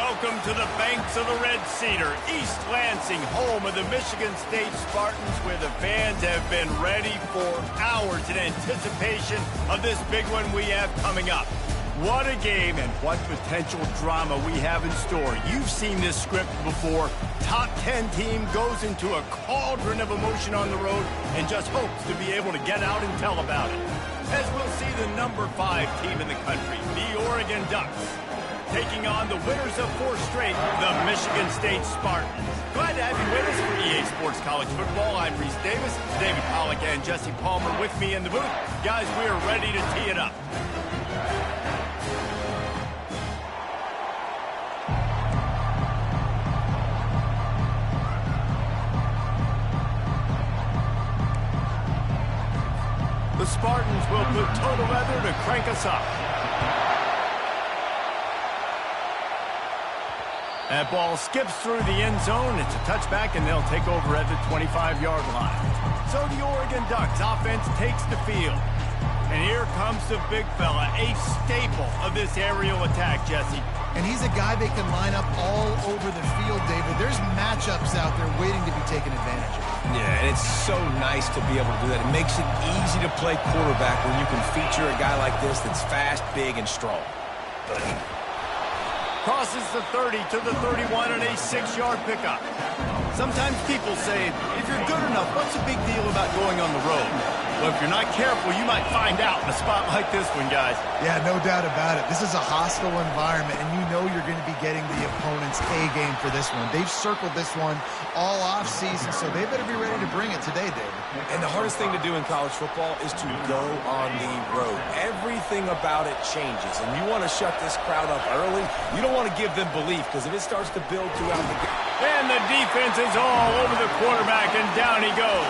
Welcome to the banks of the Red Cedar, East Lansing, home of the Michigan State Spartans, where the fans have been ready for hours in anticipation of this big one we have coming up. What a game and what potential drama we have in store. You've seen this script before. Top 10 team goes into a cauldron of emotion on the road and just hopes to be able to get out and tell about it. As we'll see the number 5 team in the country, the Oregon Ducks, taking on the winners of 4 straight, the Michigan State Spartans. Glad to have you with us for EA Sports College Football. I'm Reese Davis, David Pollack and Jesse Palmer with me in the booth. Guys, we are ready to tee it up. The Spartans will put total leather to crank us up. That ball skips through the end zone. It's a touchback, and they'll take over at the 25-yard line. So the Oregon Ducks offense takes the field. And here comes the big fella, a staple of this aerial attack, Jesse. And he's a guy they can line up all over the field, David. There's matchups out there waiting to be taken advantage of. Yeah, and it's so nice to be able to do that. It makes it easy to play quarterback when you can feature a guy like this that's fast, big, and strong. Crosses the 30 to the 31 and a 6-yard pickup. Sometimes people say, if you're good enough, what's the big deal about going on the road? Well, if you're not careful, you might find out in a spot like this one, guys. Yeah, no doubt about it. This is a hostile environment, and you know you're going to be getting the opponent's A-game for this one. They've circled this one all off-season, so they better be ready to bring it today, David. And the hardest thing to do in college football is to go on the road. Everything about it changes, and you want to shut this crowd up early. You don't want to give them belief, because if it starts to build throughout the game. And the defense is all over the quarterback, and down he goes.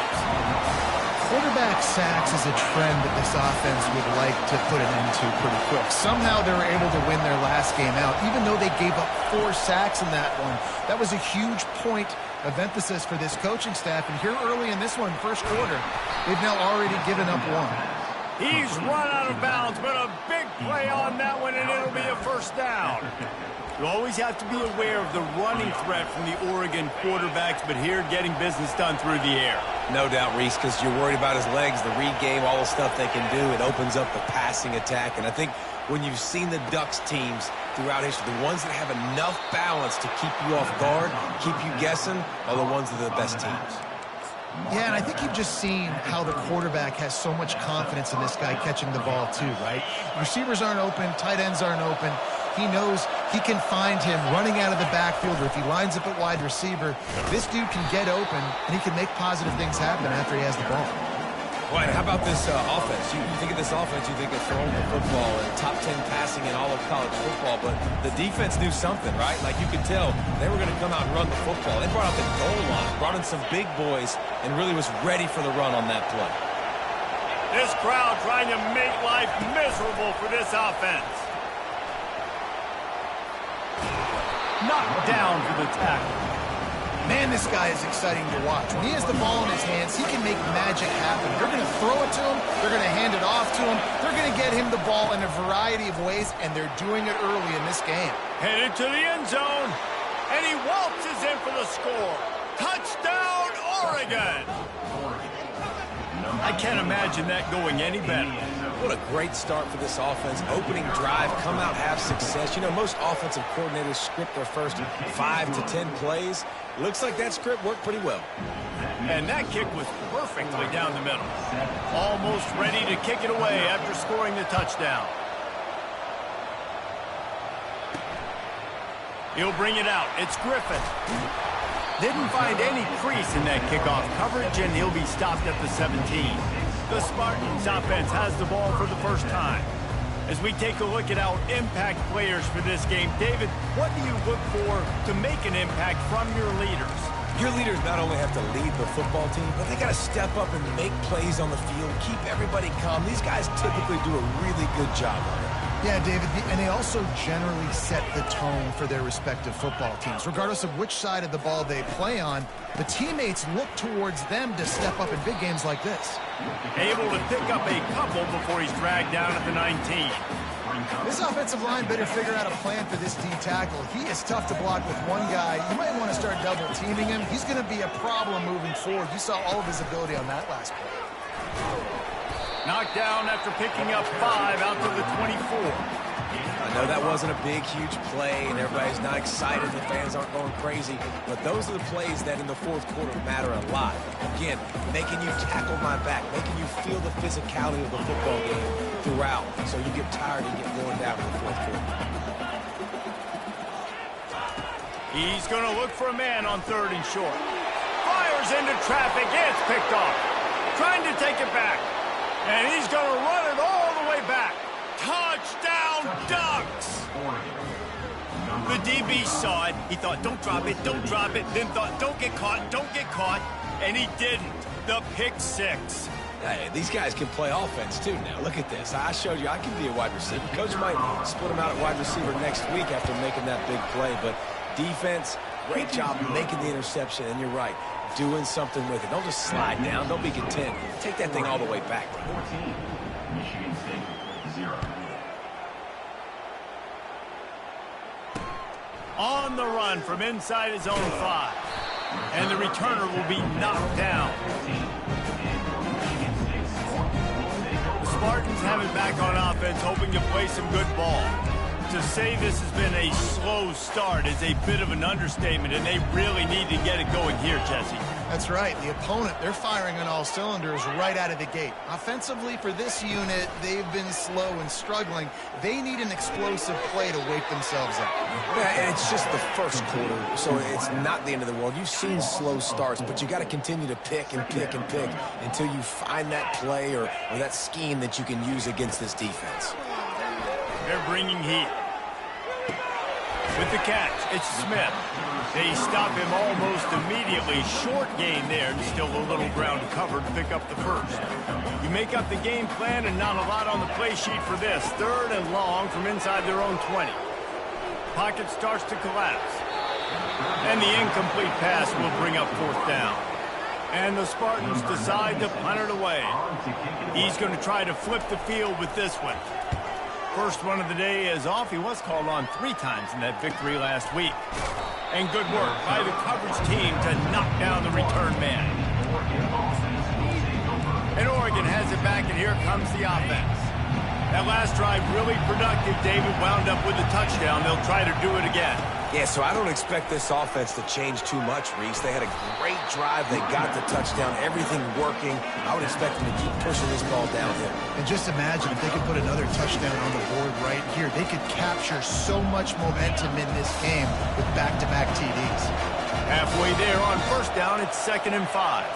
Quarterback sacks is a trend that this offense would like to put an end to pretty quick. Somehow they were able to win their last game out, even though they gave up 4 sacks in that one. That was a huge point of emphasis for this coaching staff. And here early in this one, first quarter, they've now already given up 1. He's run out of bounds, but a big play on that one, and it'll be a first down. You always have to be aware of the running threat from the Oregon quarterbacks, but here getting business done through the air. No doubt, Reese, because you're worried about his legs, the read game, all the stuff they can do. It opens up the passing attack. And I think when you've seen the Ducks teams throughout history, the ones that have enough balance to keep you off guard, keep you guessing, are the ones that are the best teams. Yeah, and I think you've just seen how the quarterback has so much confidence in this guy catching the ball too, right? Receivers aren't open, tight ends aren't open. He knows he can find him running out of the backfield, or if he lines up at wide receiver, this dude can get open, and he can make positive things happen after he has the ball. Right, how about this offense? You think of this offense, you think of throwing the football and top 10 passing in all of college football, but the defense knew something, right? Like you could tell they were going to come out and run the football. They brought out the goal line, brought in some big boys, and really was ready for the run on that play. This crowd trying to make life miserable for this offense. Knocked down for the tackle. Man, this guy is exciting to watch. When he has the ball in his hands, he can make magic happen. They're going to throw it to him. They're going to hand it off to him. They're going to get him the ball in a variety of ways, and they're doing it early in this game. Headed to the end zone, and he waltzes in for the score. Touchdown, Oregon! I can't imagine that going any better. What a great start for this offense. Opening drive, come out, have success. You know, most offensive coordinators script their first 5 to 10 plays. Looks like that script worked pretty well. And that kick was perfectly down the middle. Almost ready to kick it away after scoring the touchdown. He'll bring it out. It's Griffin. Didn't find any crease in that kickoff coverage, and he'll be stopped at the 17. The Spartans offense has the ball for the first time. As we take a look at our impact players for this game, David, what do you look for to make an impact from your leaders? Your leaders not only have to lead the football team, but they got to step up and make plays on the field, keep everybody calm. These guys typically do a really good job on it. Yeah, David, and they also generally set the tone for their respective football teams. Regardless of which side of the ball they play on, the teammates look towards them to step up in big games like this. Able to pick up a couple before he's dragged down at the 19. This offensive line better figure out a plan for this D tackle. He is tough to block with one guy. You might want to start double teaming him. He's going to be a problem moving forward. You saw all of his ability on that last play. Knocked down after picking up 5 out to the 24. I know that wasn't a big, huge play, and everybody's not excited. The fans aren't going crazy. But those are the plays that in the fourth quarter matter a lot. Again, making you tackle my back, making you feel the physicality of the football game throughout, so you get tired and get worn down in the fourth quarter. He's going to look for a man on 3rd and short. Fires into traffic. It's picked off. Trying to take it back. And he's going to run it all the way back. Touchdown, Ducks! The DB saw it. He thought, don't drop it, don't drop it. Then thought, don't get caught. And he didn't. The pick 6. Hey, these guys can play offense, too, now. Look at this. I showed you I can be a wide receiver. Coach might split him out at wide receiver next week after making that big play. But defense, great job making the interception. And you're right, doing something with it. Don't just slide down. Don't be content. Take that thing all the way back. 14, Michigan State, 0. On the run from inside his own 5. And the returner will be knocked down. The Spartans have it back on offense, hoping to play some good ball. To say this has been a slow start is a bit of an understatement, and they really need to get it going here, Jesse. That's right. The opponent, they're firing on all cylinders right out of the gate. Offensively, for this unit, they've been slow and struggling. They need an explosive play to wake themselves up. Yeah, and it's just the first quarter, so it's not the end of the world. You've seen slow starts, but you got to continue to pick and pick and pick until you find that play or that scheme that you can use against this defense. They're bringing heat. With the catch, it's Smith. They stop him almost immediately. Short gain there, and still a little ground covered to pick up the first. You make up the game plan, and not a lot on the play sheet for this. 3rd and long from inside their own 20. Pocket starts to collapse. And the incomplete pass will bring up 4th down. And the Spartans decide to punt it away. He's going to try to flip the field with this one. First one of the day is off. He was called on 3 times in that victory last week. And good work by the coverage team to knock down the return man. And Oregon has it back, and here comes the offense. That last drive really productive. David wound up with a touchdown. They'll try to do it again. Yeah, so I don't expect this offense to change too much, Reese. They had a great drive. They got the touchdown. Everything working. I would expect them to keep pushing this ball downhill. And just imagine if they could put another touchdown on the board right here. They could capture so much momentum in this game with back-to-back TDs. Halfway there on 1st down, it's 2nd and 5.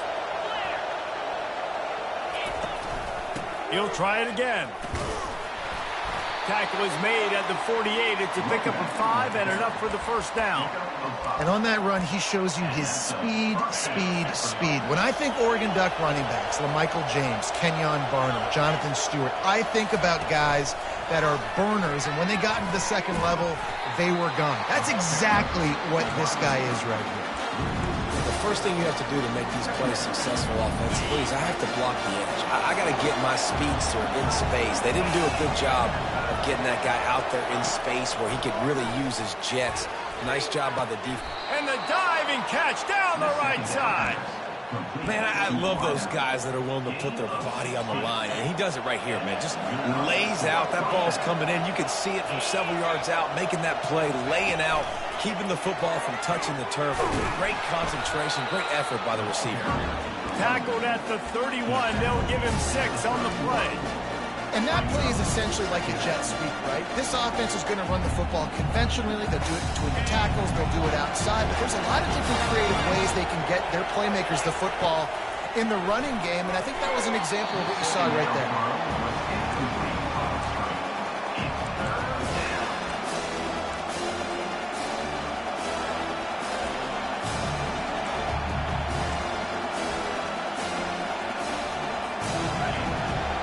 He'll try it again. Tackle is made at the 48. It's a pickup of 5 and enough for the 1st down. And on that run, he shows you his speed. When I think Oregon Duck running backs, LaMichael James, Kenyon Barner, Jonathan Stewart, I think about guys that are burners, and when they got into the 2nd level, they were gone. That's exactly what this guy is right here. The first thing you have to do to make these plays successful offensively is I have to block the edge. I got to get my speedster in space. They didn't do a good job of getting that guy out there in space where he could really use his jets. Nice job by the defense. And the diving catch down the right side. Man, I love those guys that are willing to put their body on the line. And he does it right here, man. Just lays out. That ball's coming in. You can see it from several yards out, making that play, laying out, keeping the football from touching the turf. Great concentration, great effort by the receiver. Tackled at the 31. They'll give him 6 on the play. And that play is essentially like a jet sweep, right? This offense is going to run the football conventionally. They'll do it between the tackles. They'll do it outside. But there's a lot of different creative ways they can get their playmakers the football in the running game. And I think that was an example of what you saw right there.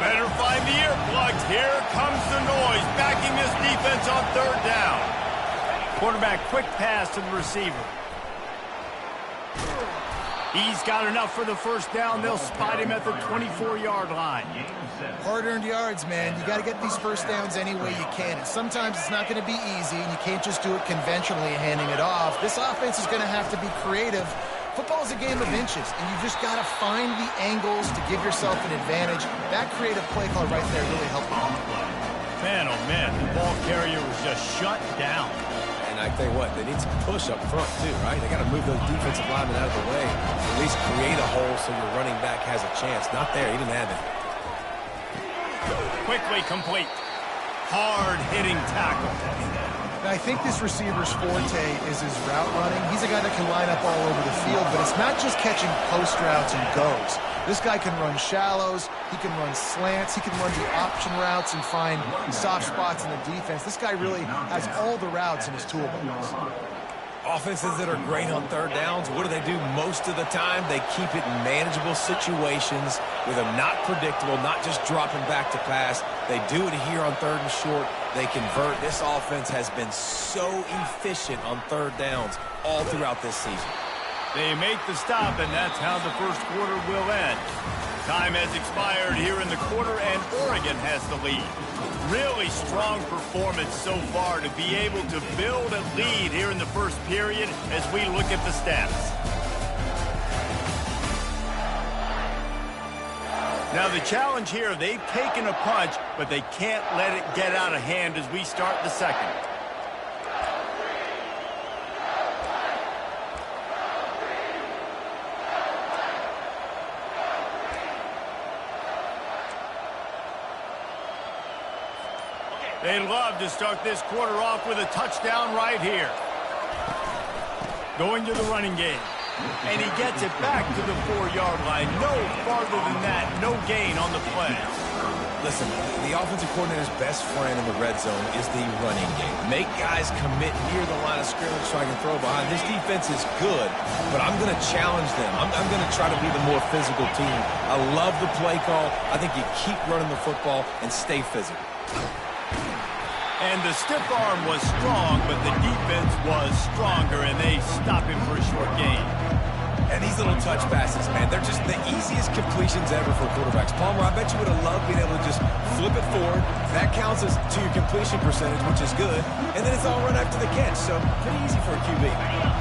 Better find the earplugs. Here comes the noise, backing this defense on 3rd down. Quarterback quick pass to the receiver. He's got enough for the first down. They'll spot him at the 24-yard line. Hard-earned yards, man. You got to get these first downs any way you can. And sometimes it's not going to be easy, and you can't just do it conventionally handing it off. This offense is going to have to be creative. Football is a game of inches, and you just got to find the angles to give yourself an advantage. That creative play call right there really helped them. Man, oh man, the ball carrier was just shut down. And I tell you what, they need some push up front too, right? They got to move those defensive linemen out of the way. At least create a hole so your running back has a chance. Not there. He didn't have it. Quickly complete. Hard-hitting tackle. Now, I think this receiver's forte is his route running. He's a guy that can line up all over the field, but it's not just catching post routes and goes. This guy can run shallows, he can run slants, he can run the option routes and find soft spots in the defense. This guy really has all the routes in his toolbox. Offenses that are great on third downs, what do? Most of the time, they keep it in manageable situations with them not predictable, not just dropping back to pass. They do it here on third and short. They convert. This offense has been so efficient on third downs all throughout this season. They make the stop, and that's how the first quarter will end. Time has expired here in the quarter, and Oregon has the lead. Really strong performance so far to be able to build a lead here in the first period as we look at the stats. Now the challenge here, they've taken a punch, but they can't let it get out of hand as we start the second. They'd love to start this quarter off with a touchdown right here. Going to the running game. And he gets it back to the 4-yard line. No farther than that. No gain on the play. Listen, the offensive coordinator's best friend in the red zone is the running game. Make guys commit near the line of scrimmage so I can throw behind. This defense is good, but I'm going to challenge them. I'm going to try to be the more physical team. I love the play call. I think you keep running the football and stay physical. And the stiff arm was strong, but the defense was stronger, and they stop him for a short gain. And these little touch passes, man, they're just the easiest completions ever for quarterbacks. Palmer, I bet you would have loved being able to just flip it forward. That counts as to your completion percentage, which is good. And then it's all run after the catch, so pretty easy for a QB.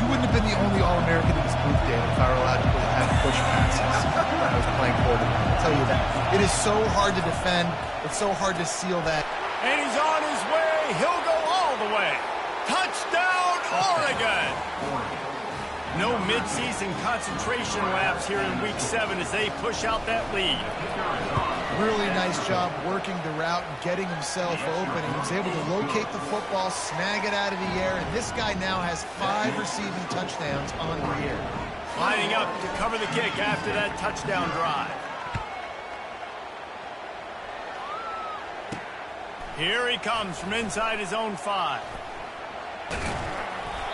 You wouldn't have been the only All-American in this booth, David, if I were allowed to have push passes when I was playing quarterback. I'll tell you that. It is so hard to defend. It's so hard to seal that. And he's on his way. He'll go all the way. Touchdown, Oregon! No midseason concentration laps here in Week 7 as they push out that lead. Really nice job working the route and getting himself open. He was able to locate the football, snag it out of the air, and this guy now has 5 receiving touchdowns on the year. Lining up to cover the kick after that touchdown drive. Here he comes from inside his own 5.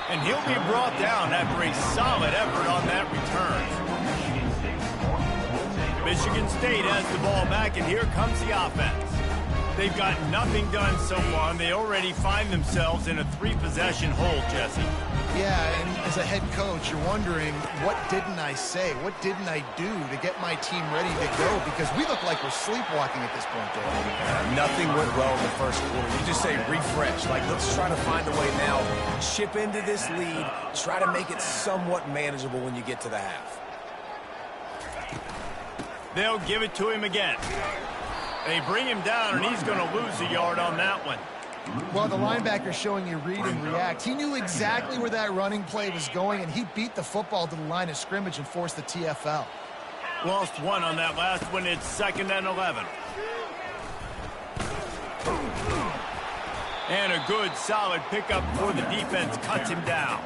And he'll be brought down after a solid effort on that return. Michigan State has the ball back, and here comes the offense. They've got nothing done so far, and they already find themselves in a 3-possession hole, Jesse. Yeah, and as a head coach, you're wondering, what didn't I say? What didn't I do to get my team ready to go? Because we look like we're sleepwalking at this point, David. Nothing went well in the first quarter. You just say refresh. Like, let's try to find a way now. Chip into this lead. Try to make it somewhat manageable when you get to the half. They'll give it to him again. They bring him down, and he's going to lose a yard on that one. Well, the linebacker's showing you read and react. He knew exactly where that running play was going, and he beat the football to the line of scrimmage and forced the TFL. Lost 1 on that last one. It's 2nd and 11. And a good, solid pickup before the defense cuts him down.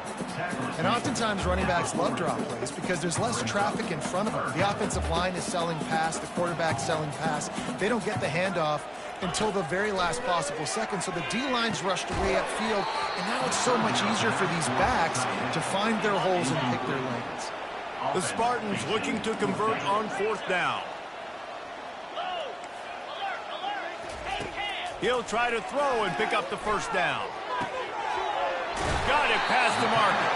And oftentimes running backs love drop plays because there's less traffic in front of them. The offensive line is selling pass, the quarterback's selling pass. They don't get the handoff until the very last possible second. So the D-line's rushed away upfield, and now it's so much easier for these backs to find their holes and pick their lanes. The Spartans looking to convert on 4th down. He'll try to throw and pick up the first down. Got it past the marker.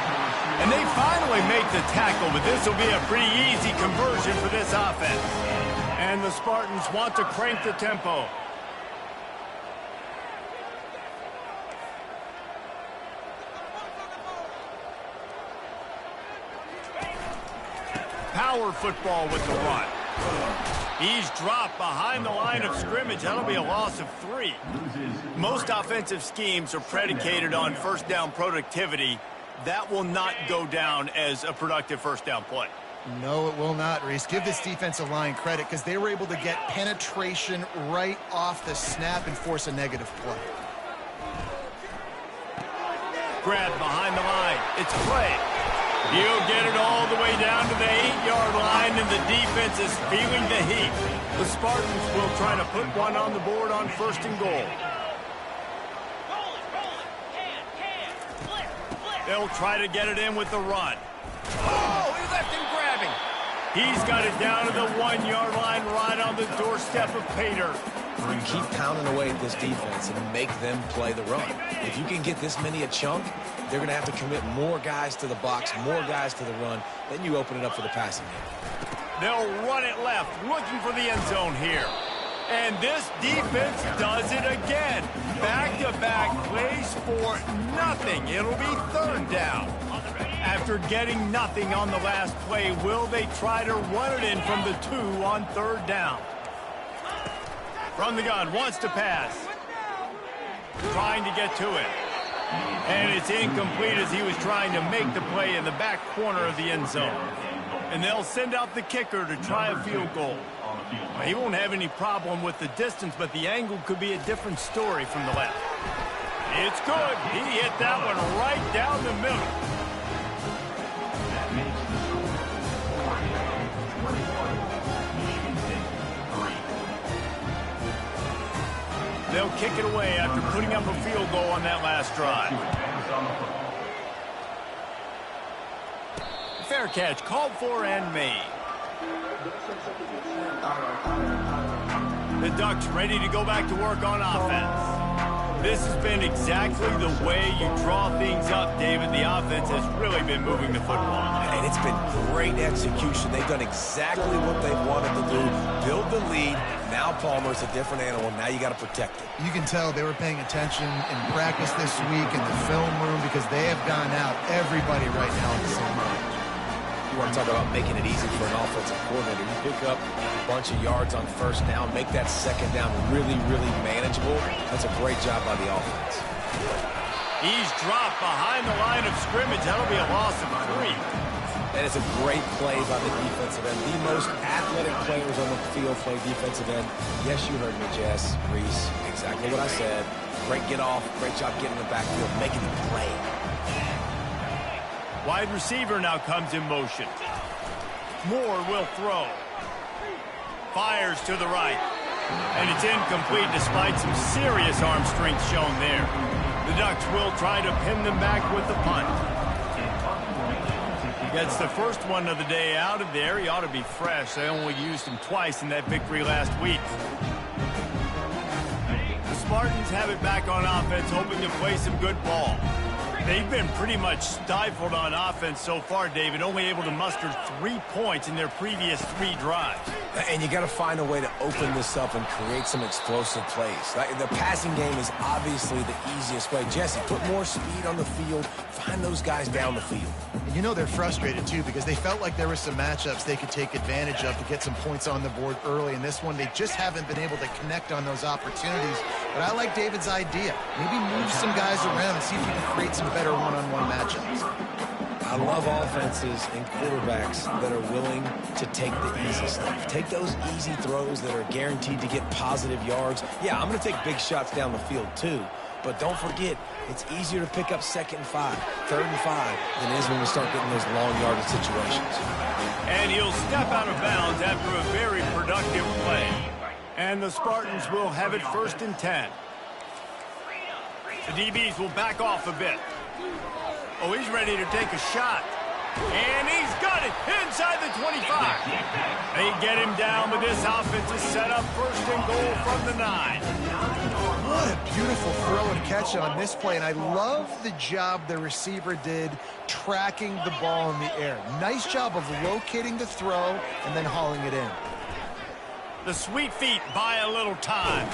And they finally make the tackle, but this will be a pretty easy conversion for this offense. And the Spartans want to crank the tempo. Power football with the run. He's dropped behind the line of scrimmage. That'll be a loss of 3. Most offensive schemes are predicated on first down productivity. That will not go down as a productive first down play. No, it will not, Reese. Give this defensive line credit because they were able to get penetration right off the snap and force a negative play. Grab behind the line. It's play. He'll get it all the way down to the 8-yard line, and the defense is feeling the heat. The Spartans will try to put one on the board on 1st and goal. They'll try to get it in with the run. Oh, he left him grabbing. He's got it down to the 1-yard line right on the doorstep of Pater. You keep pounding away at this defense and make them play the run. If you can get this many a chunk, they're going to have to commit more guys to the box, more guys to the run. Then you open it up for the passing game. They'll run it left, looking for the end zone here. And this defense does it again. Back-to-back plays for nothing. It'll be 3rd down. After getting nothing on the last play, will they try to run it in from the 2 on 3rd down? From the gun, wants to pass. Trying to get to it. And it's incomplete as he was trying to make the play in the back corner of the end zone. And they'll send out the kicker to try a field goal. He won't have any problem with the distance, but the angle could be a different story from the left. It's good. He hit that one right down the middle. They'll kick it away after putting up a field goal on that last drive. Fair catch called for and made. The Ducks ready to go back to work on offense. This has been exactly the way you draw things up, David. The offense has really been moving the football. And it's been great execution. They've done exactly what they've wanted to do. Build the lead. Now Palmer's a different animal. Now you got to protect it. You can tell they were paying attention in practice this week in the film room because they have gone out everybody right now on the same page. You want to talk about making it easy for an offensive coordinator. You pick up a bunch of yards on 1st down, make that 2nd down really, really manageable. That's a great job by the offense. He's dropped behind the line of scrimmage. That'll be a loss of 3. And it's a great play by the defensive end. The most athletic players on the field play defensive end. Yes, you heard me, Jess, Reese. Exactly what I said. Great get off. Great job getting in the backfield, making the play. Wide receiver now comes in motion. Moore will throw. Fires to the right. And it's incomplete despite some serious arm strength shown there. The Ducks will try to pin them back with the punt. Gets the first one of the day out of there. He ought to be fresh. They only used him twice in that victory last week. The Spartans have it back on offense, hoping to play some good ball. They've been pretty much stifled on offense so far, David, only able to muster 3 points in their previous 3 drives. And you got to find a way to open this up and create some explosive plays. The passing game is obviously the easiest way. Jesse, put more speed on the field. Find those guys down the field. You know they're frustrated, too, because they felt like there were some matchups they could take advantage of to get some points on the board early. In this one, they just haven't been able to connect on those opportunities. But I like David's idea. Maybe move some guys around and see if you can create some better one-on-one matchups. I love offenses and quarterbacks that are willing to take the easy stuff. Take those easy throws that are guaranteed to get positive yards. Yeah, I'm going to take big shots down the field, too. But don't forget, it's easier to pick up 2nd and 5, 3rd and 5 than it is when we start getting those long yardage situations. And he'll step out of bounds after a very productive play. And the Spartans will have it 1st and 10. The DBs will back off a bit. Oh, he's ready to take a shot. And he's got it inside the 25. They get him down, but this offense is set up 1st and goal from the 9. What a beautiful throw and catch on this play, and I love the job the receiver did tracking the ball in the air. Nice job of locating the throw and then hauling it in. The sweet feet buy a little time.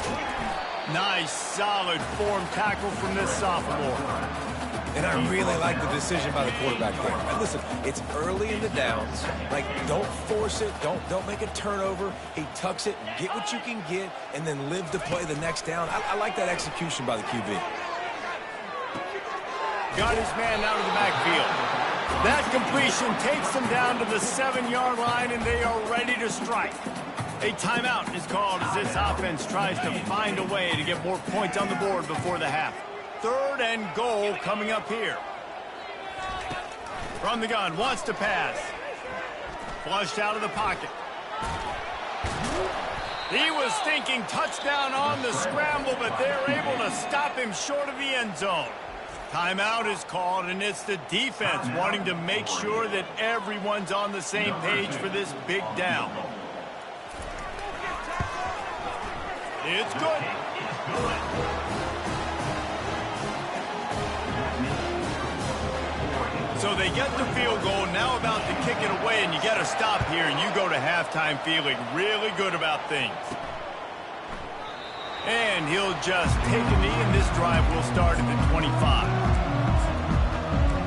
Nice, solid form tackle from this sophomore. And I really like the decision by the quarterback there. And listen, it's early in the downs. Like, don't force it. Don't make a turnover. He tucks it, get what you can get, and then live to play the next down. I like that execution by the QB. Got his man out of the backfield. That completion takes them down to the 7-yard line, and they are ready to strike. A timeout is called as this offense tries to find a way to get more points on the board before the half. 3rd and goal coming up here. From the gun, wants to pass. Flushed out of the pocket. He was thinking touchdown on the scramble, but they're able to stop him short of the end zone. Timeout is called, and it's the defense wanting to make sure that everyone's on the same page for this big down. It's good. So they get the field goal, now about to kick it away, and you got to stop here, and you go to halftime feeling really good about things. And he'll just take a knee, and this drive will start at the 25.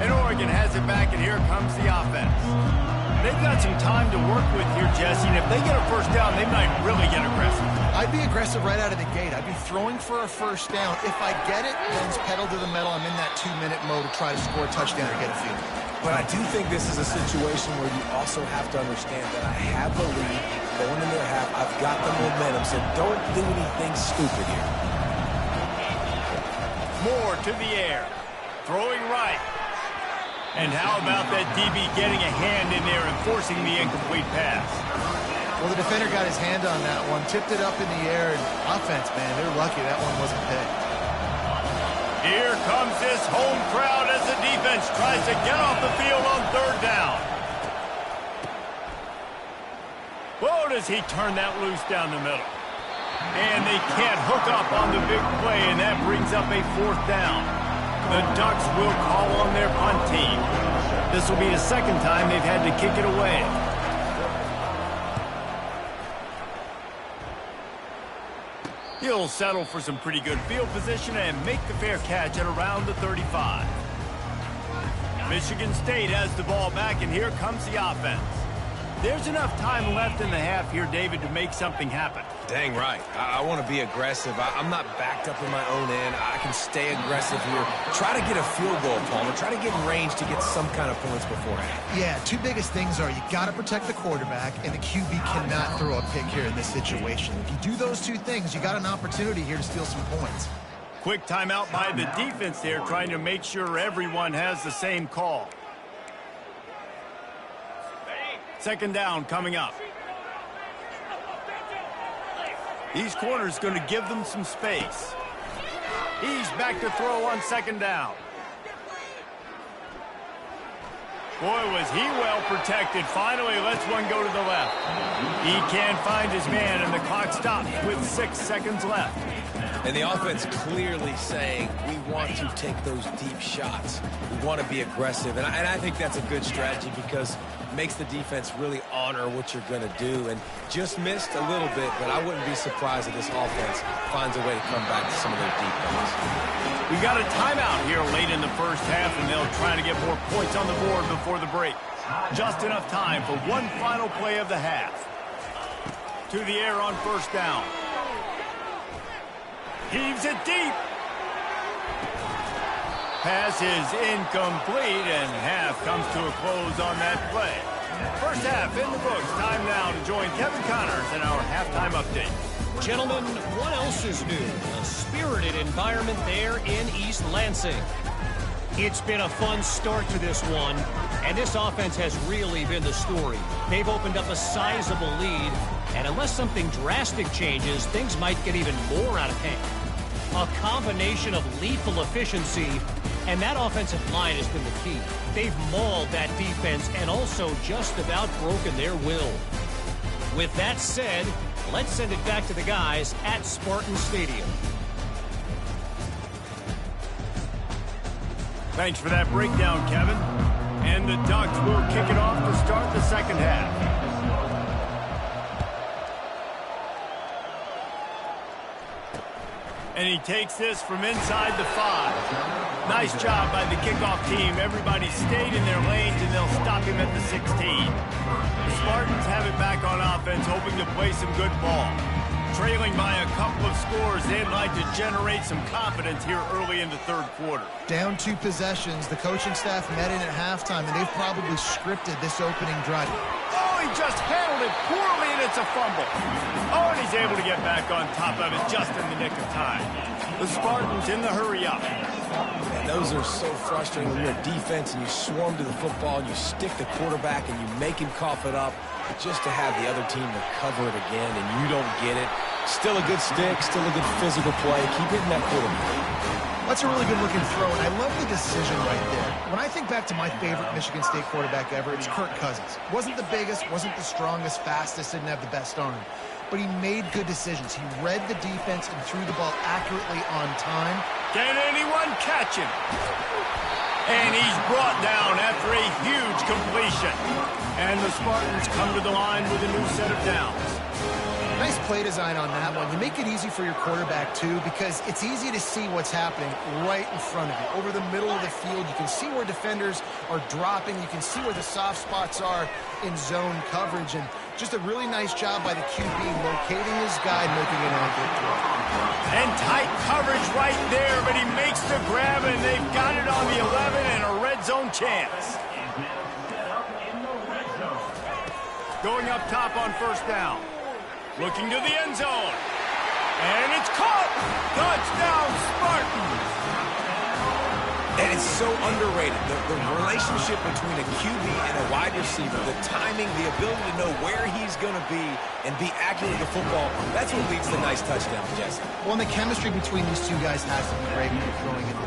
And Oregon has it back, and here comes the offense. They've got some time to work with here, Jesse, and if they get a 1st down, they might really get aggressive. I'd be aggressive right out of the gate. I'd be throwing for a 1st down. If I get it, then pedal to the metal. I'm in that 2-minute mode to try to score a touchdown or get a field. But I do think this is a situation where you also have to understand that I have the lead going into the half. I've got the momentum, so don't do anything stupid here. Moore to the air. Throwing right. And how about that DB getting a hand in there and forcing the incomplete pass? Well, the defender got his hand on that one, tipped it up in the air, and offense, man, they're lucky that one wasn't picked. Here comes this home crowd as the defense tries to get off the field on 3rd down. Whoa, does he turn that loose down the middle. And they can't hook up on the big play, and that brings up a 4th down. The Ducks will call on their punt team. This will be the 2nd time they've had to kick it away. He'll settle for some pretty good field position and make the fair catch at around the 35. Michigan State has the ball back, and here comes the offense. There's enough time left in the half here, David, to make something happen. Dang right. I want to be aggressive. I'm not backed up in my own end. I can stay aggressive here. Try to get a field goal, Palmer. Try to get in range to get some kind of points beforehand. Yeah, 2 biggest things are you got to protect the quarterback, and the QB cannot throw a pick here in this situation. If you do those 2 things, you got an opportunity here to steal some points. Quick timeout by the defense there, trying to make sure everyone has the same call. 2nd down coming up. These corners going to give them some space. He's back to throw on 2nd down. Boy, was he well protected. Finally lets one go to the left. He can't find his man, and the clock stops with 6 seconds left. And the offense clearly saying, we want to take those deep shots. We want to be aggressive. And I think that's a good strategy because it makes the defense really honor what you're going to do. And just missed a little bit, but I wouldn't be surprised if this offense finds a way to come back to some of their deep balls. We got a timeout here late in the 1st half, and they'll try to get more points on the board before the break. Just enough time for one final play of the half. To the air on 1st down. Heaves it deep. Pass is incomplete, and half comes to a close on that play. 1st half in the books. Time now to join Kevin Connors in our halftime update. Gentlemen, what else is new? A spirited environment there in East Lansing. It's been a fun start to this one, and this offense has really been the story. They've opened up a sizable lead, and unless something drastic changes, things might get even more out of hand. A combination of lethal efficiency, and that offensive line has been the key. They've mauled that defense and also just about broken their will. With that said, let's send it back to the guys at Spartan Stadium. Thanks for that breakdown, Kevin. And the Ducks will kick it off to start the second half. And he takes this from inside the 5. Nice job by the kickoff team. Everybody stayed in their lanes, and they'll stop him at the 16. The Spartans have it back on offense, hoping to play some good ball. Trailing by a couple of scores, they'd like to generate some confidence here early in the third quarter. Down 2 possessions. The coaching staff met in at halftime, and they've probably scripted this opening drive. Oh, he just handled it poorly, and it's a fumble. Oh, and he's able to get back on top of it just in the nick of time. The Spartans in the hurry up. And those are so frustrating when you're a defense and you swarm to the football and you stick the quarterback and you make him cough it up just to have the other team recover it again and you don't get it. Still a good stick, still a good physical play. Keep hitting that quarterback. That's a really good-looking throw, and I love the decision right there. When I think back to my favorite Michigan State quarterback ever, it's Kirk Cousins. Wasn't the biggest, wasn't the strongest, fastest, didn't have the best arm. But he made good decisions. He read the defense and threw the ball accurately on time. Can anyone catch him? And he's brought down after a huge completion. And the Spartans come to the line with a new set of downs. Nice play design on that one. You make it easy for your quarterback, too, because it's easy to see what's happening right in front of you. Over the middle of the field, you can see where defenders are dropping. You can see where the soft spots are in zone coverage. And just a really nice job by the QB locating his guy and making an accurate throw. And tight coverage right there, but he makes the grab, and they've got it on the 11 and a red zone chance. Going up top on first down. Looking to the end zone. And it's caught! Touchdown, Spartans! And it's so underrated. The relationship between a QB and a wide receiver, the timing, the ability to know where he's going to be and be accurate with the football, that's what leads to nice touchdowns, Jesse. Well, and the chemistry between these two guys has to be great when you're throwing it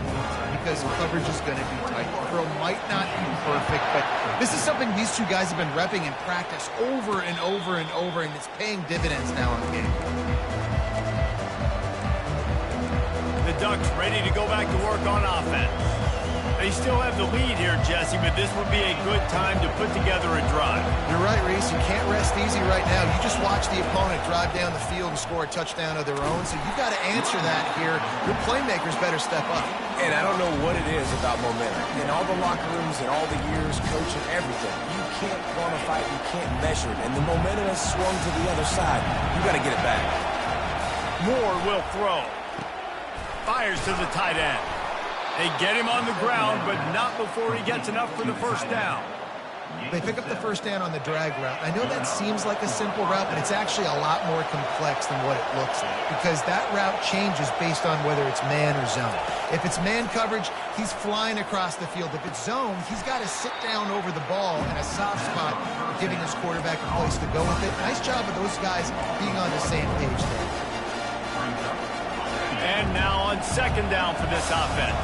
because coverage is going to be tight. The throw might not be perfect, but this is something these two guys have been repping in practice over and over and over, and it's paying dividends now in the game. The Ducks ready to go back to work on offense. They still have the lead here, Jesse, but this would be a good time to put together a drive. You're right, Reese. You can't rest easy right now. You just watch the opponent drive down the field and score a touchdown of their own, so you've got to answer that here. Your playmakers better step up. And I don't know what it is about momentum. In all the locker rooms and all the years coaching, everything, you can't quantify it, you can't measure it. And the momentum has swung to the other side. You got to get it back. Moore will throw. Fires to the tight end. They get him on the ground, but not before he gets enough for the first down. They pick up the first down on the drag route. I know that seems like a simple route, but it's actually a lot more complex than what it looks like because that route changes based on whether it's man or zone. If it's man coverage, he's flying across the field. If it's zone, he's got to sit down over the ball in a soft spot, giving his quarterback a place to go with it. Nice job of those guys being on the same page there. And now on second down for this offense.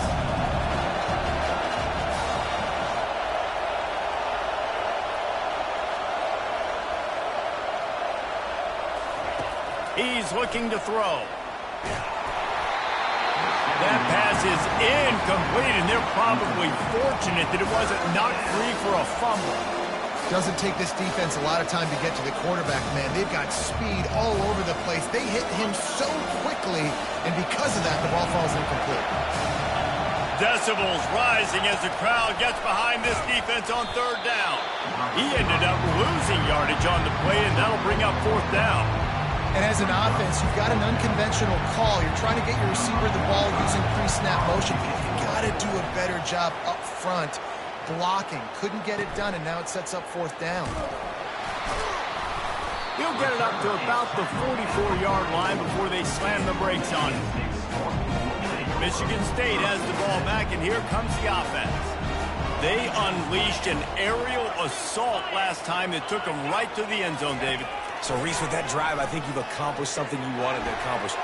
He's looking to throw. That pass is incomplete, and they're probably fortunate that it wasn't knocked free for a fumble. Doesn't take this defense a lot of time to get to the quarterback, man. They've got speed all over the place. They hit him so quickly, and because of that, the ball falls incomplete. Decibels rising as the crowd gets behind this defense on third down. He ended up losing yardage on the play, and that'll bring up fourth down. And as an offense, you've got an unconventional call. You're trying to get your receiver the ball using pre-snap motion, but you've got to do a better job up front blocking. Couldn't get it done, and now it sets up fourth down. He'll get it up to about the 44-yard line before they slam the brakes on it. Michigan State has the ball back, and here comes the offense. They unleashed an aerial assault last time that took them right to the end zone, David. So, Reese, with that drive, I think you've accomplished something you wanted to accomplish.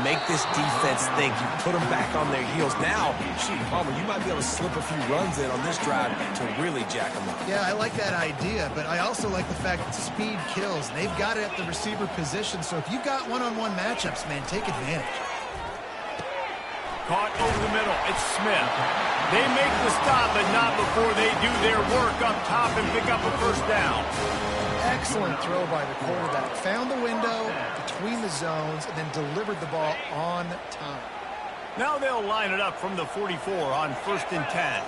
make this defense think. You put them back on their heels. Now, shoot, Palmer, you might be able to slip a few runs in on this drive to really jack them up. Yeah, I like that idea, but I also like the fact that speed kills. They've got it at the receiver position, so if you've got one-on-one matchups, man, take advantage. Caught over the middle. It's Smith. They make the stop, but not before they do their work up top and pick up a first down. Excellent throw by the quarterback. Found the window between the zones and then delivered the ball on time. Now they'll line it up from the 44 on 1st and 10.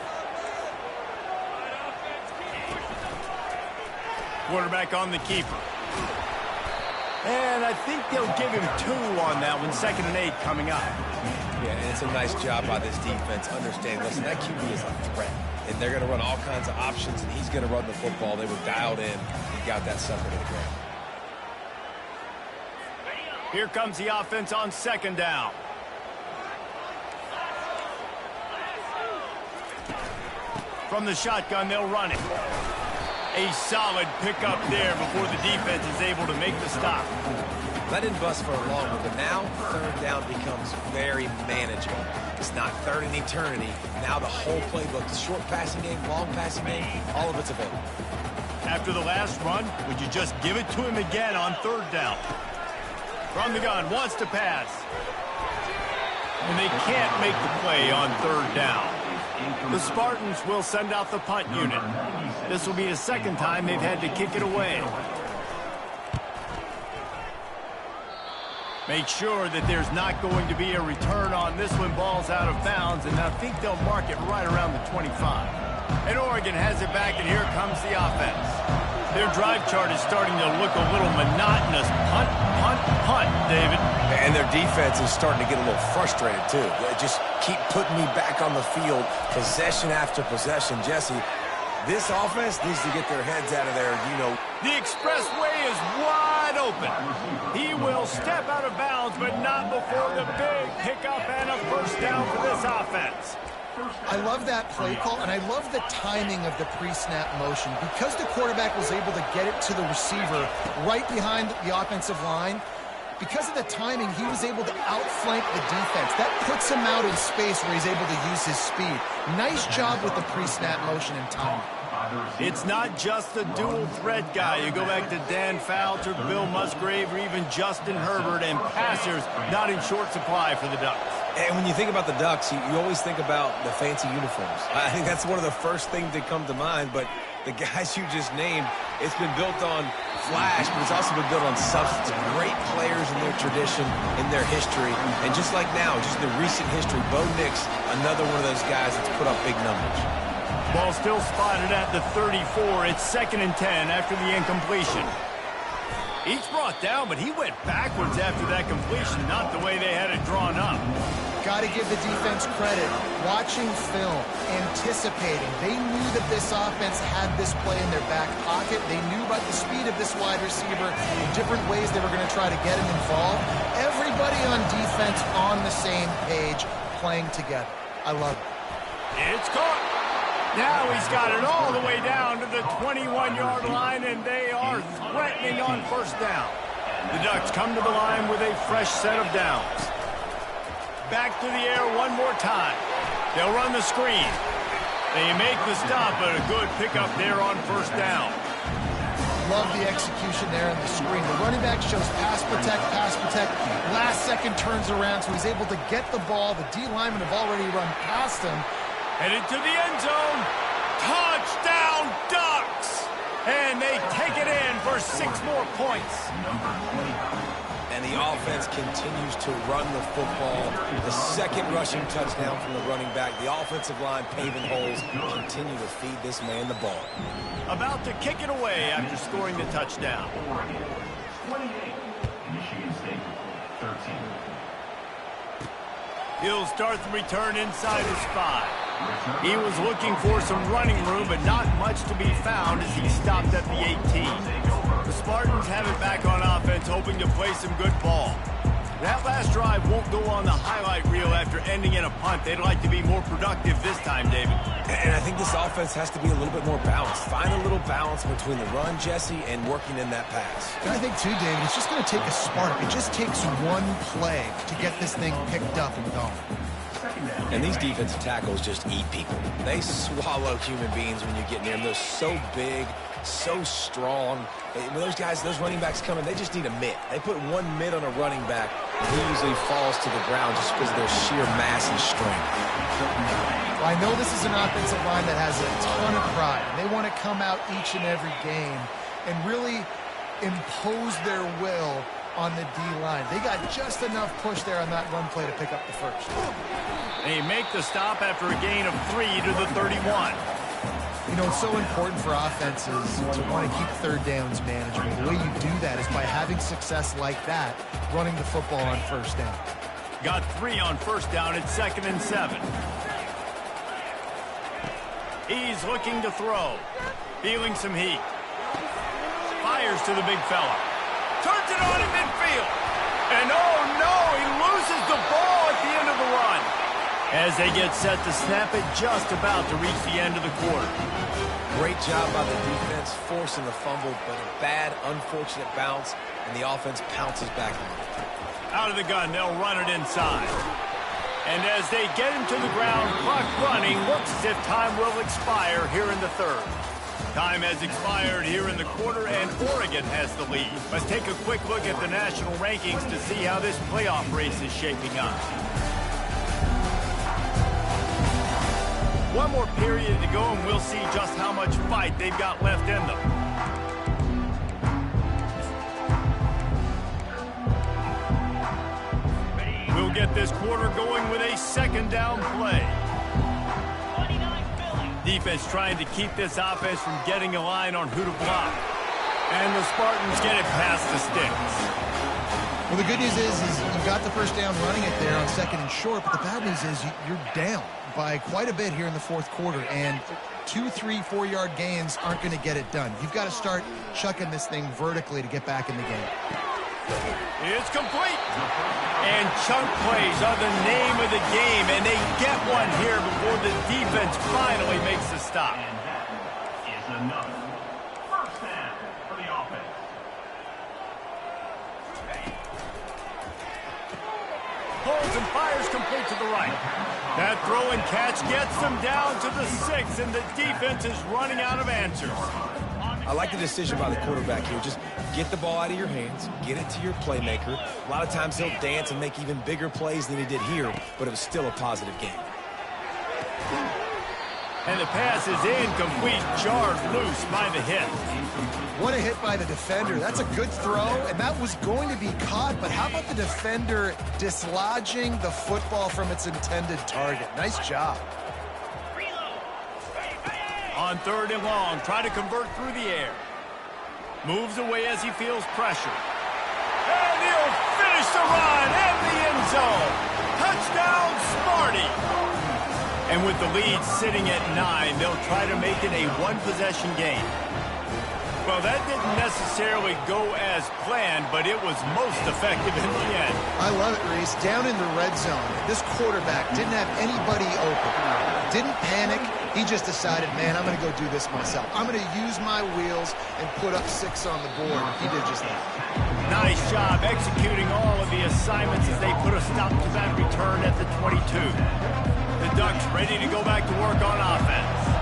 Quarterback on the keeper. And I think they'll give him 2 on that one. 2nd and 8 coming up. Yeah, and it's a nice job by this defense. Understand, listen, that QB is a threat. And they're going to run all kinds of options, and he's going to run the football. They were dialed in. He got that sucker to the ground. Here comes the offense on 2nd down. From the shotgun, they'll run it. A solid pickup there before the defense is able to make the stop. That didn't bust for long, but now 3rd down becomes very manageable. It's not 3rd and eternity. Now the whole playbook, the short passing game, long passing game, all of it's available. After the last run, would you just give it to him again on 3rd down? From the gun, wants to pass. And they can't make the play on 3rd down. The Spartans will send out the punt unit. This will be the 2nd time they've had to kick it away. Make sure that there's not going to be a return on this when ball's out of bounds, and I think they'll mark it right around the 25. And Oregon has it back, and here comes the offense. Their drive chart is starting to look a little monotonous. Punt, punt, punt, David. And their defense is starting to get a little frustrated, too. They just keep putting me back on the field, possession after possession. Jesse, this offense needs to get their heads out of there, you know. The expressway is wide open. He will step out of bounds, but not before the big pickup and a first down for this offense. I love that play call, and I love the timing of the pre-snap motion. Because the quarterback was able to get it to the receiver right behind the offensive line, because of the timing, he was able to outflank the defense. That puts him out in space where he's able to use his speed. Nice job with the pre-snap motion and timing. It's not just the dual threat guy. You go back to Dan Fowler, Bill Musgrave, or even Justin Herbert, and passers not in short supply for the Ducks. And when you think about the Ducks, you always think about the fancy uniforms. I think that's one of the first things that come to mind, but the guys you just named, it's been built on flash, but it's also been built on substance. Great players in their tradition, in their history, and just like now, just in the recent history, Bo Nix, another one of those guys that's put up big numbers. Ball still spotted at the 34. It's 2nd and 10 after the incompletion. Each brought down, but he went backwards after that completion, not the way they had it drawn up. Got to give the defense credit. Watching film, anticipating. They knew that this offense had this play in their back pocket. They knew about the speed of this wide receiver, the different ways they were going to try to get him involved. Everybody on defense on the same page, playing together. I love it. It's caught. Now he's got it all the way down to the 21-yard line, and they are threatening on first down. The Ducks come to the line with a fresh set of downs. Back to the air one more time. They'll run the screen. They make the stop, but a good pickup there on first down. Love the execution there in the screen. The running back shows pass protect, pass protect. Last second turns around, so he's able to get the ball. The D linemen have already run past him. Headed to the end zone. Touchdown, Ducks! And they take it in for 6 more points. And the offense continues to run the football. The 2nd rushing touchdown from the running back. The offensive line paving holes. Continue to feed this man the ball. About to kick it away after scoring the touchdown. 28. Michigan State, 13. He'll start the return inside his 5. He was looking for some running room, but not much to be found as he stopped at the 18. The Spartans have it back on offense, hoping to play some good ball. That last drive won't go on the highlight reel after ending in a punt. They'd like to be more productive this time, David. And I think this offense has to be a little bit more balanced. Find a little balance between the run, Jesse, and working in that pass. And I think, too, David, it's just going to take a spark. It just takes one play to get this thing picked up and going. And these defensive tackles just eat people. They swallow human beings when you get near them. They're so big, so strong. When those guys, those running backs come in, they just need a mitt. They put one mitt on a running back, and he usually falls to the ground just because of their sheer mass and strength. Well, I know this is an offensive line that has a ton of pride. They want to come out each and every game and really impose their will on the D-line. They got just enough push there on that run play to pick up the first. They make the stop after a gain of 3 to the 31. You know, it's so important for offenses to want to keep third downs manageable. The way you do that is by having success like that, running the football on first down. Got 3 on first down at 2nd and 7. He's looking to throw. Feeling some heat. Fires to the big fella. Turns it on in midfield. And oh no, he loses the ball at the end of the run. As they get set to snap it, just about to reach the end of the quarter. Great job by the defense, forcing the fumble, but a bad, unfortunate bounce, and the offense pounces back on it. Out of the gun, they'll run it inside. And as they get him to the ground, clock running, looks as if time will expire here in the third. Time has expired here in the quarter, and Oregon has the lead. Let's take a quick look at the national rankings to see how this playoff race is shaping up. One more period to go, and we'll see just how much fight they've got left in them. We'll get this quarter going with a second down play. Defense trying to keep this offense from getting a line on who to block. And the Spartans get it past the sticks. Well, the good news is you got the first down running it there on 2nd and short, but the bad news is you're down by quite a bit here in the fourth quarter, and 2, 3, 4-yard gains aren't going to get it done. You've got to start chucking this thing vertically to get back in the game. It's complete. And chunk plays are the name of the game, and they get one here before the defense finally makes the stop. And that is enough. First down for the offense. Pulls and fires complete to the right. That throw and catch gets them down to the 6, and the defense is running out of answers. I like the decision by the quarterback here. Just get the ball out of your hands, get it to your playmaker. A lot of times he'll dance and make even bigger plays than he did here, but it was still a positive game. And the pass is incomplete, jarred loose by the hit. What a hit by the defender. That's a good throw, and that was going to be caught, but how about the defender dislodging the football from its intended target? Nice job. On 3rd and long, try to convert through the air. Moves away as he feels pressure. And he'll finish the run in the end zone. Touchdown, Sparty. And with the lead sitting at 9, they'll try to make it a one-possession game. Well, that didn't necessarily go as planned, but it was most effective in the end. I love it, Reese. Down in the red zone, this quarterback didn't have anybody open. Didn't panic. He just decided, man, I'm going to go do this myself. I'm going to use my wheels and put up 6 on the board. He did just that. Nice job executing all of the assignments as they put a stop to that return at the 22. The Ducks ready to go back to work on offense.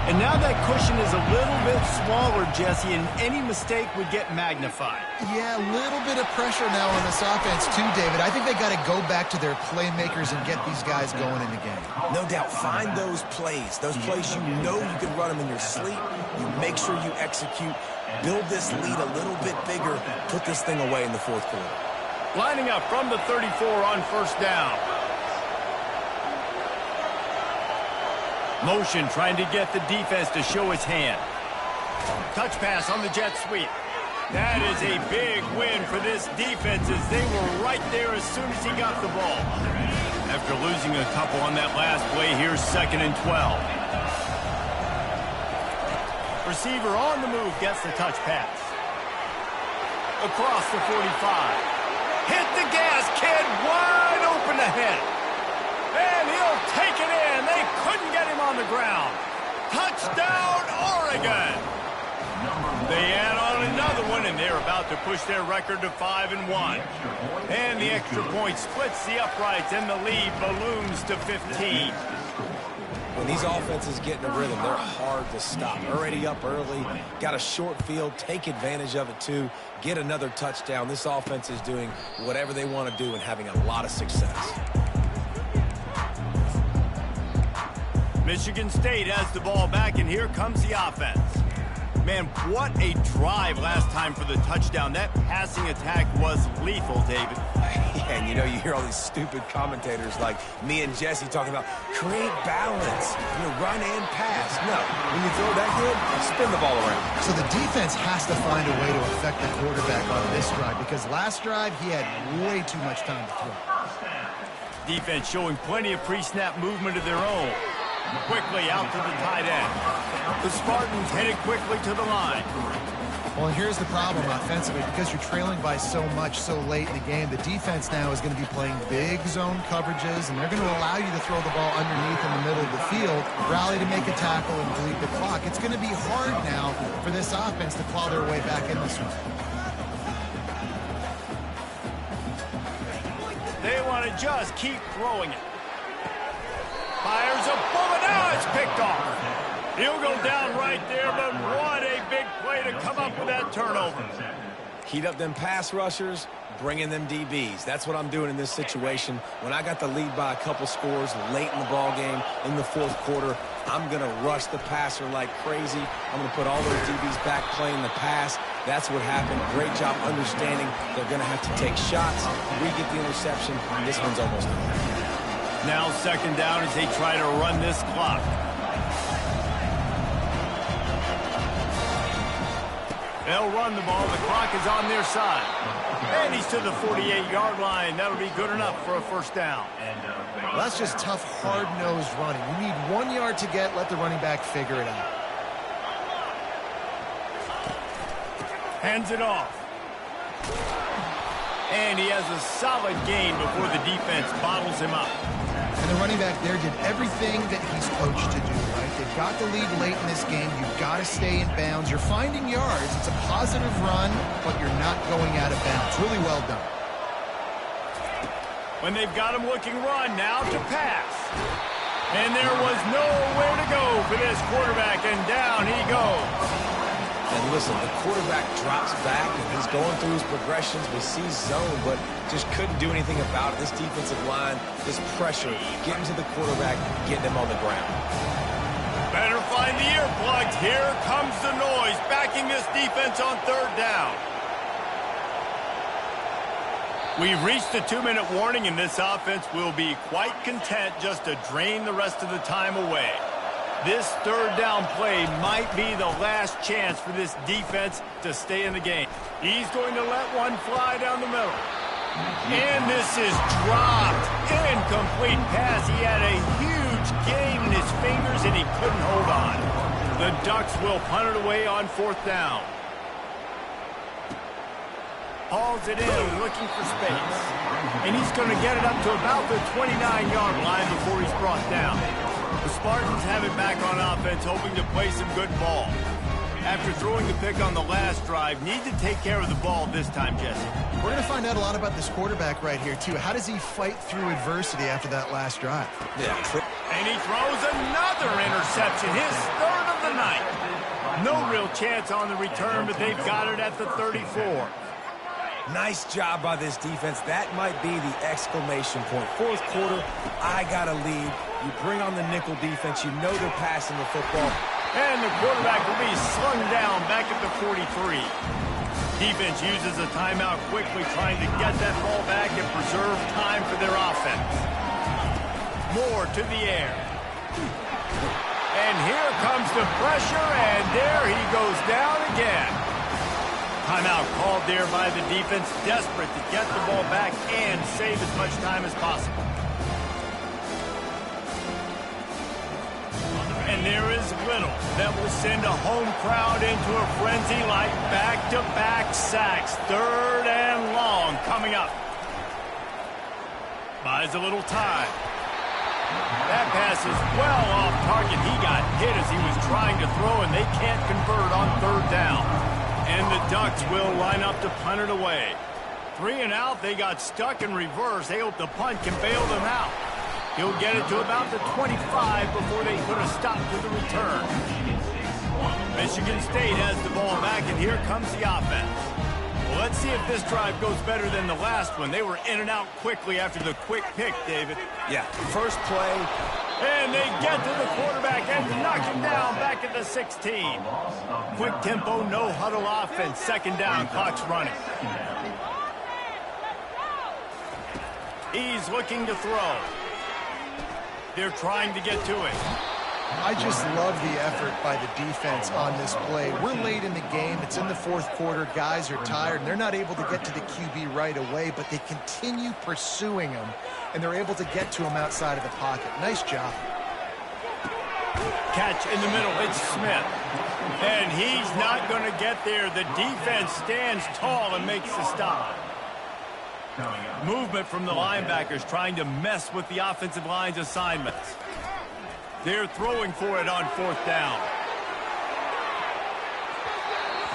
And now that cushion is a little bit smaller, Jesse, and any mistake would get magnified. Yeah, a little bit of pressure now on this offense too, David. I think they got to go back to their playmakers and get these guys going in the game. No doubt, find those plays you know you can run them in your sleep. You make sure you execute, build this lead a little bit bigger, put this thing away in the fourth quarter. Lining up from the 34 on first down. Motion trying to get the defense to show his hand. Touch pass on the jet sweep. That is a big win for this defense as they were right there as soon as he got the ball. After losing a couple on that last play, here's 2nd and 12. Receiver on the move gets the touch pass. Across the 45. Hit the gas, kid. Wide open ahead. And he'll take it in. They couldn't get him on the ground. Touchdown, Oregon. They add on another one, and they're about to push their record to 5-1. And the extra point splits the uprights, and the lead balloons to 15. When these offenses get in a rhythm, they're hard to stop. Already up early, got a short field, take advantage of it too, get another touchdown. This offense is doing whatever they want to do and having a lot of success. Michigan State has the ball back, and here comes the offense. Man, what a drive last time for the touchdown. That passing attack was lethal, David. Yeah, and you hear all these stupid commentators like me and Jesse talking about create balance, run and pass. No, when you throw that good, spin the ball around. So the defense has to find a way to affect the quarterback on this drive, because last drive he had way too much time to throw. Defense showing plenty of pre-snap movement of their own. Quickly out to the tight end. The Spartans headed quickly to the line. Well, here's the problem offensively. Because you're trailing by so much so late in the game, the defense now is going to be playing big zone coverages, and they're going to allow you to throw the ball underneath in the middle of the field, rally to make a tackle, and bleed the clock. It's going to be hard now for this offense to claw their way back in this one. They want to just keep throwing it. Fires a bullet. Now it's picked off. He'll go down right there, but what a big play to come up with that turnover. Heat up them pass rushers, bring in them DBs. That's what I'm doing in this situation. When I got the lead by a couple scores late in the ball game, in the fourth quarter, I'm going to rush the passer like crazy. I'm going to put all those DBs back playing the pass. That's what happened. Great job understanding they're going to have to take shots. We get the interception. This one's almost over. Now second down as they try to run this clock. They'll run the ball. The clock is on their side. And he's to the 48-yard line. That'll be good enough for a first down. Well, that's just tough, hard-nosed running. You need 1 yard to get. Let the running back figure it out. Hands it off. And he has a solid gain before the defense bottles him up. And the running back there did everything that he's coached to do, right? They've got the lead late in this game. You've got to stay in bounds. You're finding yards. It's a positive run, but you're not going out of bounds. Really well done. When they've got him looking run, now to pass. And there was nowhere to go for this quarterback, and down he goes. And listen, the quarterback drops back, and he's going through his progressions. We see zone, but just couldn't do anything about it. This defensive line, this pressure, getting to the quarterback, getting him on the ground. Better find the earplugs. Here comes the noise, backing this defense on third down. We've reached the 2-minute warning, and this offense will be quite content just to drain the rest of the time away. This third down play might be the last chance for this defense to stay in the game. He's going to let one fly down the middle. And this is dropped. Incomplete pass. He had a huge gain in his fingers, and he couldn't hold on. The Ducks will punt it away on fourth down. Hauls it in, looking for space. And he's going to get it up to about the 29-yard line before he's brought down. The Spartans have it back on offense, hoping to play some good ball. After throwing the pick on the last drive, need to take care of the ball this time, Jesse. We're going to find out a lot about this quarterback right here, too. How does he fight through adversity after that last drive? Yeah. And he throws another interception, his third of the night. No real chance on the return, but they've got it at the 34. Nice job by this defense. That might be the exclamation point. Fourth quarter, I got a lead. You bring on the nickel defense. You know they're passing the football. And the quarterback will be slung down back at the 43. Defense uses a timeout quickly, trying to get that ball back and preserve time for their offense. Moore to the air. And here comes the pressure, and there he goes down again. Timeout called there by the defense, desperate to get the ball back and save as much time as possible. And there is little that will send a home crowd into a frenzy like back-to-back sacks. Third and long coming up. Buys a little time. That pass is well off target. He got hit as he was trying to throw, and they can't convert on third down. And the Ducks will line up to punt it away. 3 and out. They got stuck in reverse. They hope the punt can bail them out. He'll get it to about the 25 before they put a stop to the return. Michigan State has the ball back, and here comes the offense. Well, let's see if this drive goes better than the last one. They were in and out quickly after the quick pick, David. Yeah, first play. And they get to the quarterback and knock him down back at the 16. Quick tempo, no huddle offense. Second down, clock's running. He's looking to throw. They're trying to get to it. I just love the effort by the defense on this play. We're late in the game. It's in the fourth quarter. Guys are tired, and they're not able to get to the QB right away, but they continue pursuing him, and they're able to get to him outside of the pocket. Nice job. Catch in the middle. It's Smith. And he's not going to get there. The defense stands tall and makes the stop. Movement from the linebackers trying to mess with the offensive line's assignments. They're throwing for it on fourth down.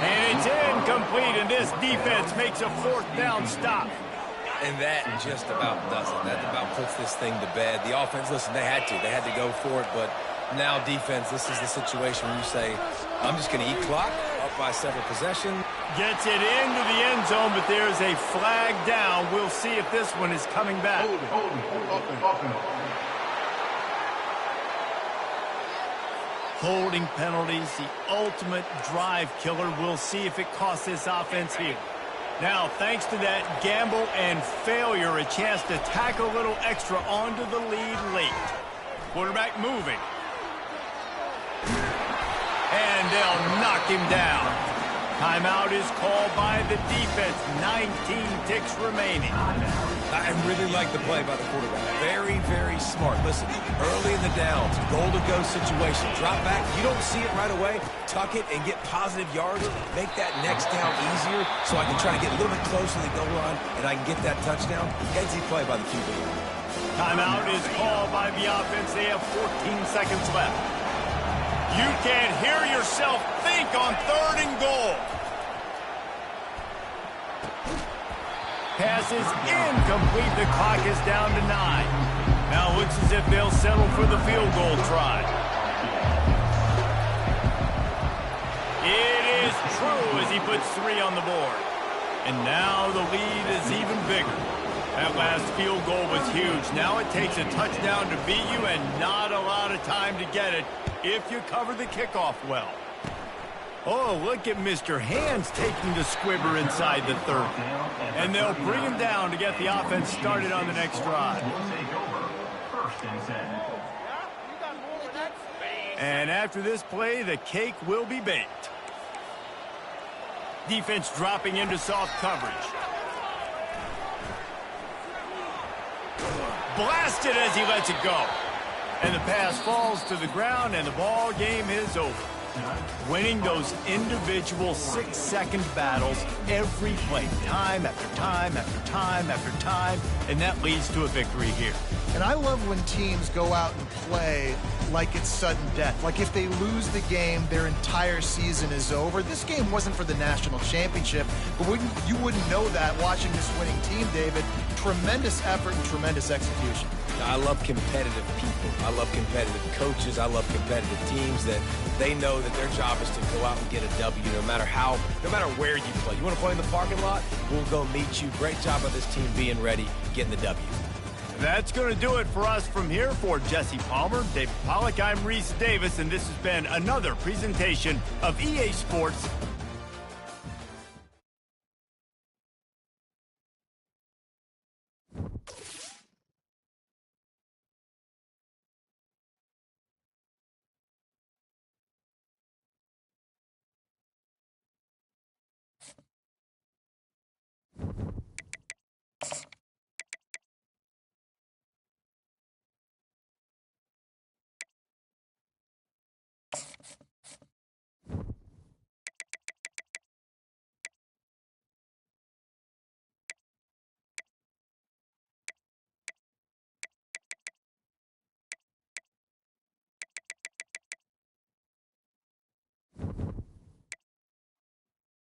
And it's incomplete, and this defense makes a fourth down stop. And that just about does it. That about puts this thing to bed. The offense, listen, they had to go for it, but now defense, this is the situation where you say, I'm just going to eat clock, up by several possessions. Gets it into the end zone, but there's a flag down. We'll see if this one is coming back. Holding penalties, the ultimate drive killer. We'll see if it costs this offense here. Now, thanks to that gamble and failure, a chance to tack a little extra onto the lead late. Quarterback moving. And they'll knock him down. Timeout is called by the defense. 19 ticks remaining. I really like the play by the quarterback. Very, very smart. Listen, early in the downs, goal-to-go situation. Drop back. You don't see it right away. Tuck it and get positive yards. Make that next down easier so I can try to get a little bit closer to the goal line and I can get that touchdown. Headsy play by the QB. Timeout is called by the offense. They have 14 seconds left. You can hear yourself think on 3rd and goal. Pass is incomplete. The clock is down to 9. Now it looks as if they'll settle for the field goal try. It is true as he puts 3 on the board. And now the lead is even bigger. That last field goal was huge. Now it takes a touchdown to beat you and not a lot of time to get it if you cover the kickoff well. Oh, look at Mr. Hands taking the squibber inside the 30. And they'll bring him down to get the offense started on the next drive. And after this play, the cake will be baked. Defense dropping into soft coverage. Blasted as he lets it go. And the pass falls to the ground, and the ball game is over. Winning those individual 6-second battles every play, time after time after time after time, and that leads to a victory here. And I love when teams go out and play like it's sudden death. Like if they lose the game, their entire season is over. This game wasn't for the national championship, but you wouldn't know that watching this winning team, David. Tremendous effort and tremendous execution. I love competitive people. I love competitive coaches. I love competitive teams that they know that their job is to go out and get a W no matter where you play. You want to play in the parking lot? We'll go meet you. Great job of this team being ready, getting the W. That's going to do it for us from here. For Jesse Palmer, David Pollack, I'm Reese Davis, and this has been another presentation of EA Sports